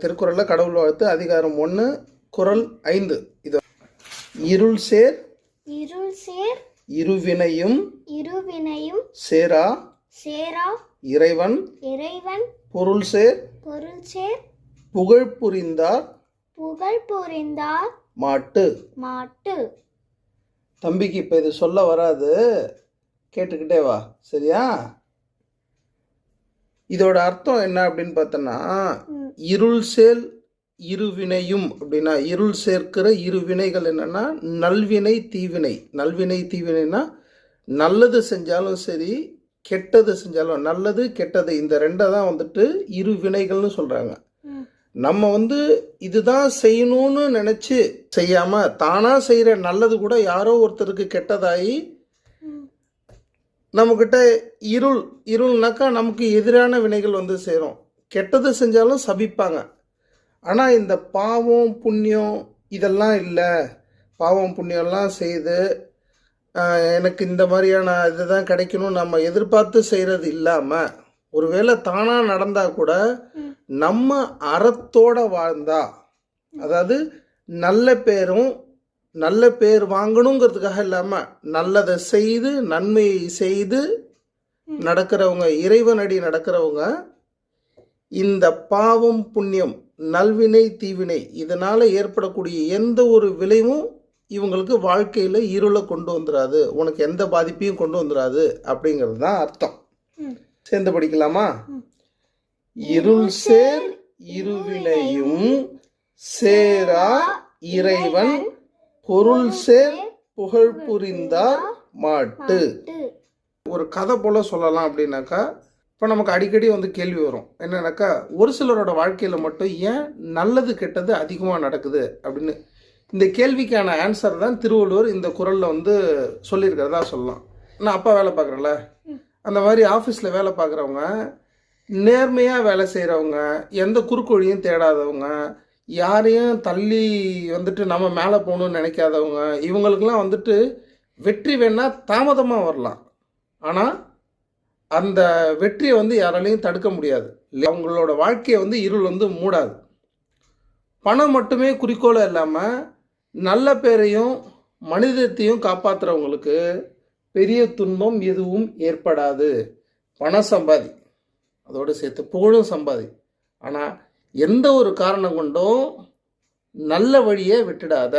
திருக்குறளில் கடவுள் வாழ்த்து அதிகாரம் 1 குறள் 5. இது இருள் சேர் இருவினையும் சேரா இறைவன் பொருள் சேர் புகழ் புரிந்தார் மாட்டு. தம்பிக்கு இப்போ இது சொல்ல வராது, கேட்டுக்கிட்டே வா, சரியா? இதோட அர்த்தம் என்ன அப்படின்னு பார்த்தோன்னா, இருள் சேர் இருவினையும் அப்படின்னா இருள் சேர்க்கிற இருவினைகள் என்னன்னா நல்வினை தீவினை. நல்வினை தீவினைனா நல்லது செஞ்சாலும் சரி, கெட்டது செஞ்சாலும், நல்லது கெட்டது இந்த ரெண்டை தான் வந்துட்டு இரு வினைகள்னு சொல்றாங்க. நம்ம இதுதான் செய்யணும்னு நினைச்சு செய்யாம தானா செய்யற நல்லது கூட யாரோ ஒருத்தருக்கு கெட்டதாகி நம்மக்கிட்ட இருள்னாக்கா நமக்கு எதிரான வினைகள் சேரும். கெட்டது செஞ்சாலும் சபிப்பாங்க. ஆனால் இந்த பாவம் புண்ணியம் இதெல்லாம் இல்லை. பாவம் புண்ணியம்லாம் செய்து எனக்கு இந்த மாதிரியான இதுதான் கிடைக்கணும் நம்ம எதிர்பார்த்து செய்கிறது இல்லாமல் ஒருவேளை தானாக நடந்தால் கூட நம்ம அறத்தோட வாழ்ந்தா, அதாவது நல்ல பேர் வாங்கணுங்கிறதுக்காக இல்லாமல் நல்லதை செய்து நன்மையை செய்து நடக்கிறவங்க, இறைவனடி நடக்கிறவங்க, இந்த பாவம் புண்ணியம் நல்வினை தீவினை இதனால் ஏற்படக்கூடிய எந்த ஒரு விளைவும் இவங்களுக்கு வாழ்க்கையில் இருளை கொண்டு வந்துடாது, உனக்கு எந்த பாதிப்பையும் கொண்டு வந்துடாது அப்படிங்கிறது தான் அர்த்தம். சேர்ந்து படிக்கலாமா? இருள் சேர் இருவினையும் சேரா இறைவன் பொருள் சேர் புகழ் புரிந்தார் மாட்டு. ஒரு கதை போல சொல்லலாம் அப்படின்னாக்கா, இப்போ நமக்கு அடிக்கடி கேள்வி வரும் என்னன்னாக்கா, ஒரு சிலரோட வாழ்க்கையில் மட்டும் ஏன் நல்லது கெட்டது அதிகமாக நடக்குது அப்படின்னு. இந்த கேள்விக்கான ஆன்சர் தான் திருவள்ளுவர் இந்த குறளில் சொல்லியிருக்கிறதா சொல்லலாம். நான் அப்பா வேலை பார்க்குறேன்ல, அந்த மாதிரி ஆஃபீஸில் வேலை பார்க்குறவங்க, நேர்மையாக வேலை செய்கிறவங்க, எந்த குறுக்கொழியும் தேடாதவங்க, யாரையும் தள்ளி நம்ம மேலே போகணும்னு நினைக்காதவங்க, இவங்களுக்கெல்லாம் வெற்றி வேணால் தாமதமாக வரலாம், ஆனால் அந்த வெற்றியை யாராலையும் தடுக்க முடியாது. அவங்களோட வாழ்க்கையை இருள் மூடாது. பணம் மட்டுமே குறிக்கோளை இல்லாமல் நல்ல பேரையும் மனிதத்தையும் காப்பாற்றுறவங்களுக்கு பெரிய துன்பம் எதுவும் ஏற்படாது. பணம் சம்பாதி, அதோடு சேர்த்து புகழும் சம்பாதி, ஆனால் எந்த ஒரு காரணம் கொண்டும் நல்ல வழியை விட்டுடாத.